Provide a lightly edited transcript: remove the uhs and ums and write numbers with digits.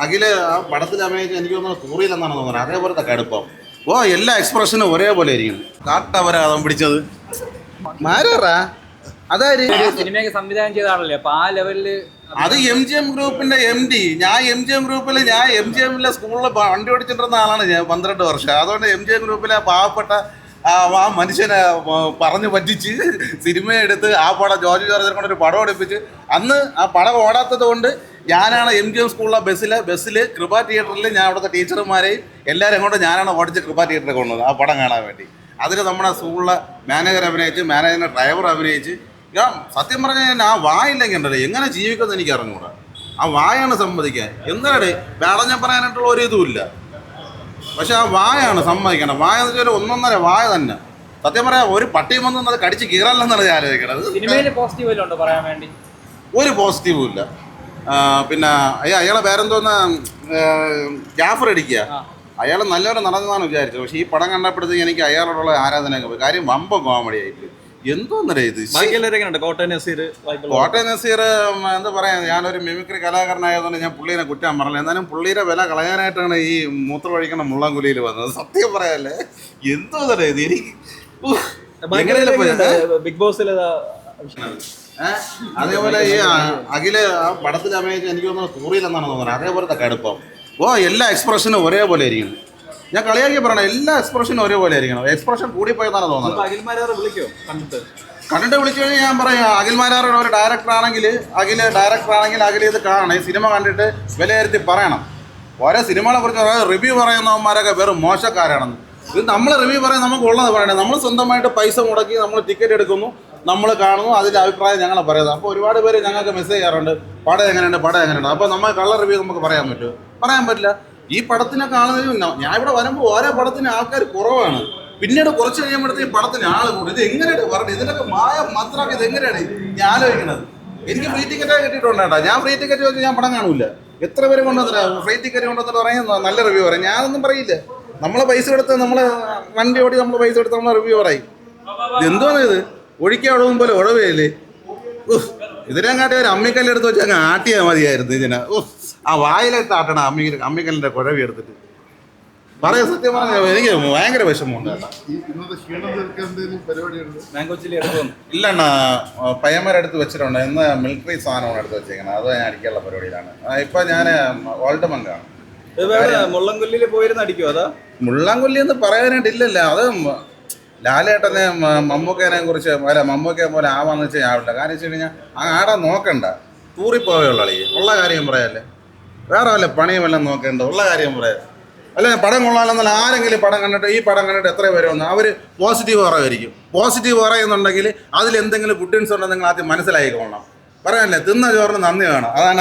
അഖില് ആ പടത്തിൽ അഭിനയിച്ച് എനിക്ക് തോന്നുന്നത് സൂറിയിലെന്നാണ് തോന്നുന്നത്. അതേപോലത്തെ കടുപ്പം. എല്ലാ എക്സ്പ്രഷനും ഒരേപോലെ ആയിരിക്കും. കാട്ടവരാതം പിടിച്ചത് മാരാ അതായത് സിനിമയൊക്കെ സംവിധാനം ചെയ്ത ആളല്ലേ, അപ്പൊ ആ ലെവലില് അത് MGM ഗ്രൂപ്പിന്റെ MD. ഞാൻ MGM ഗ്രൂപ്പിൽ MGMലെ സ്കൂളിൽ വണ്ടി ഓടിച്ചിട്ടിരുന്ന ആളാണ് ഞാൻ 12 വർഷം. അതുകൊണ്ട് MGM ഗ്രൂപ്പിലെ പാവപ്പെട്ട ആ മനുഷ്യനെ പറഞ്ഞു പറ്റിച്ച് സിനിമ എടുത്ത് ആ പടം ജോർജ് ജോർജിനെ കൊണ്ടൊരു പടം എടുപ്പിച്ച് അന്ന് ആ പടം ഓടാത്തത് കൊണ്ട് ഞാനാണ് MGM സ്കൂളിലെ ബസ്സിൽ കൃപ തിയേറ്ററിൽ ഞാൻ അവിടുത്തെ ടീച്ചർമാരെയും എല്ലാവരും കൊണ്ട് ഞാനാണ് ഓടിച്ച് കൃപ തിയേറ്ററിൽ കൊണ്ടുവന്നത് ആ പടം കാണാൻ വേണ്ടി. അതിന് നമ്മുടെ സ്കൂളിലെ മാനേജർ അഭിനയിച്ച്, മാനേജറിൻ്റെ ഡ്രൈവർ അഭിനയിച്ച്. ഞാൻ സത്യം പറഞ്ഞാൽ ആ വായില്ലെങ്കിൽ ഉണ്ടല്ലോ എങ്ങനെ ജീവിക്കുമെന്ന് എനിക്ക് അറിഞ്ഞൂടാ. ആ വായാണ് സമ്മതിക്കാൻ. എന്താണ് വേടഞ്ഞ പറയാനായിട്ടുള്ള ഒരു ഇതുമില്ല. പക്ഷെ ആ വായാണ് സമ്മതിക്കണം. വായ എന്ന് വെച്ചാൽ ഒന്നൊന്നര വായ തന്നെ. സത്യം പറയാം, ഒരു പട്ടിയും വന്നൊന്നും അത് കടിച്ച് കീറല്ലെന്നാണ് ഞാൻ ആലോചിക്കണത്. ഒരു പോസിറ്റീവും ഇല്ല. പിന്നെ അയാളെ പേരെന്തോന്ന് ജാഫർ അടിക്കുക. അയാൾ നല്ലവരെ നടന്നതാണ് വിചാരിച്ചത്. പക്ഷേ ഈ പടം കണ്ടപ്പോഴത്തേക്ക് എനിക്ക് അയാളോടുള്ള ആരാധന കാര്യം വമ്പ കോമഡിയായിട്ട്. എന്തോന്നല്ലേ ഇത്. കോട്ടയം നസീർ എന്താ പറയാ, ഞാനൊരു മിമിക്രി കലാകാരനായതുകൊണ്ട് ഞാൻ പുള്ളീനെ കുറ്റാൻ പറഞ്ഞില്ല. എന്നാലും പുള്ളിയുടെ വില കളയാനായിട്ടാണ് ഈ മൂത്രമൊഴിക്കണ മുള്ളംകുലിയിൽ വന്നത്. സത്യം പറയാല്ലേ, എന്തോന്നല്ലേ ഇത്. എനിക്ക് ബിഗ് ബോസിൽ അതേപോലെ ഈ അഖില് ആ പടത്തിൽ അഭിനയിച്ച് എനിക്ക് തോന്നുന്നത് സൂറിയിലെന്നാണ് തോന്നുന്നത്. അതേപോലത്തെ കടുപ്പം. എല്ലാ എക്സ്പ്രഷനും ഒരേപോലെ ആയിരിക്കണം. ഞാൻ കളിയാക്കി പറയണം, എല്ലാ എക്സ്പ്രഷനും ഒരേപോലെ ആയിരിക്കണം. എക്സ്പ്രഷൻ കൂടിപ്പോയെന്നാണ് തോന്നുന്നത്. കണ്ടിട്ട് വിളിച്ചു കഴിഞ്ഞാൽ ഞാൻ പറയാം, അഖിൽമാരാറുടെ ഒരു ഡയറക്ടറാണെങ്കിൽ അഖിൽ ഇത് കാണണം. ഈ സിനിമ കണ്ടിട്ട് വിലയിരുത്തി പറയണം. ഓരോ സിനിമകളെ കുറിച്ച് റിവ്യൂ പറയുന്നവന്മാരൊക്കെ വെറും മോശക്കാരാണെന്ന്. ഇത് നമ്മൾ റിവ്യൂ പറയാൻ നമുക്ക് ഉള്ളത് പറയണേ. നമ്മൾ സ്വന്തമായിട്ട് പൈസ മുടക്കി നമ്മൾ ടിക്കറ്റ് എടുക്കുന്നു, നമ്മൾ കാണുന്നു, അതിൻ്റെ അഭിപ്രായം ഞങ്ങൾ പറയുന്നത്. അപ്പോൾ ഒരുപാട് പേര് ഞങ്ങൾക്ക് മെസ്സേജ് ചെയ്യാറുണ്ട്, പടം എങ്ങനെയുണ്ട്. അപ്പോൾ നമ്മൾ കള്ള റിവ്യൂ നമുക്ക് പറയാൻ പറ്റുമോ? പറയാൻ പറ്റില്ല. ഈ പടത്തിനെ കാണുന്നതിന് ഞാൻ ഇവിടെ വരുമ്പോൾ ഓരോ പടത്തിന് ആൾക്കാർ കുറവാണ്. പിന്നീട് കുറച്ച് കഴിയുമ്പോഴത്തേക്ക് പടത്തിന് ആൾ കൂടും. ഇത് എങ്ങനെയാണ് പറഞ്ഞത്? ഇതിനൊക്കെ മാത്രമൊക്കെ ഇത് എങ്ങനെയാണ് ഞാൻ ആലോചിക്കുന്നത്. എനിക്ക് ഫ്രീ ടിക്കറ്റ് കിട്ടിയിട്ടുണ്ടോ? ഞാൻ ഫ്രീ ടിക്കറ്റ് വെച്ച് ഞാൻ പടം കാണൂല. എത്ര പേര് കൊണ്ടുവന്നില്ല ഫ്രീ ടിക്കറ്റ് കൊണ്ടുവന്നിട്ട് പറയും നല്ല റിവ്യൂ പറയും. ഞാനൊന്നും പറയില്ല. നമ്മളെ പൈസ എടുത്ത് നമ്മളെ വണ്ടി ഓടി നമ്മൾ പൈസ എടുത്ത് നമ്മളെ റിവ്യൂ പറയും. ഇതെന്തോന്ന് ഇത്? ഒഴിക്കാൻ ഒഴവും പോലെ ഒഴവയില്ലേ. ഇതിനെങ്ങാട്ടി ഒരു അമ്മിക്കല്ലെടുത്ത് വെച്ച് അങ്ങ് ആട്ടിയാൽ മതിയായിരുന്നു ഇതിനെ. ആ വായിലെടുത്ത് ആട്ടണം അമ്മിക്കല്ലിൻ്റെ കുഴവി എടുത്തിട്ട്. പറയാം, സത്യം പറഞ്ഞാൽ എനിക്ക് ഭയങ്കര വിഷമമുണ്ട്. ഇല്ലണ്ണ, പയ്യന്മാരെടുത്ത് വെച്ചിട്ടുണ്ട്. ഇന്ന് മിലിറ്ററി സാധനമാണ് എടുത്ത് വെച്ചേക്കുന്നത്. അത് ഞാൻ അടിക്കാനുള്ള പരിപാടിയിലാണ്. ഇപ്പം ഞാൻ ഓൾഡ് മങ്കാണ്. മുള്ളംകൊല്ലിയിൽ പോയിരുന്ന് അടിക്കുമോ? അതാ മുള്ളംകൊല്ലി എന്ന് പറയാനായിട്ടില്ലല്ലോ. അത് ലാലേട്ടനെ മമ്മൂക്കേനെ കുറിച്ച് മമ്മൂക്കയെ പോലെ ആവാന്ന് വെച്ചാൽ ആവില്ല. കാരണം വെച്ച് കഴിഞ്ഞാൽ ആടെ നോക്കണ്ട, തൂറിപ്പോവുള്ള കളി. ഉള്ള കാര്യം പറയാല്ലേ, വേറെ വല്ല പണിയും വല്ലതും നോക്കേണ്ട. ഉള്ള കാര്യം പറയാം. അല്ല, പടം കൊള്ളാമെന്നാൽ ആരെങ്കിലും പടം കണ്ടിട്ട് ഈ പടം കണ്ടിട്ട് എത്ര പേര് വന്നു അവർ പോസിറ്റീവ് പറയുമായിരിക്കും. പോസിറ്റീവ് പറയുന്നുണ്ടെങ്കിൽ അതിൽ എന്തെങ്കിലും ഗുഡ് ടിപ്സ് ഉണ്ടെങ്കിൽ നിങ്ങൾ ആദ്യം മനസ്സിലാക്കിക്കൊള്ളണം. പറയാനല്ലേ, തിന്ന ചോറിന് നന്ദി വേണം. അതാണ്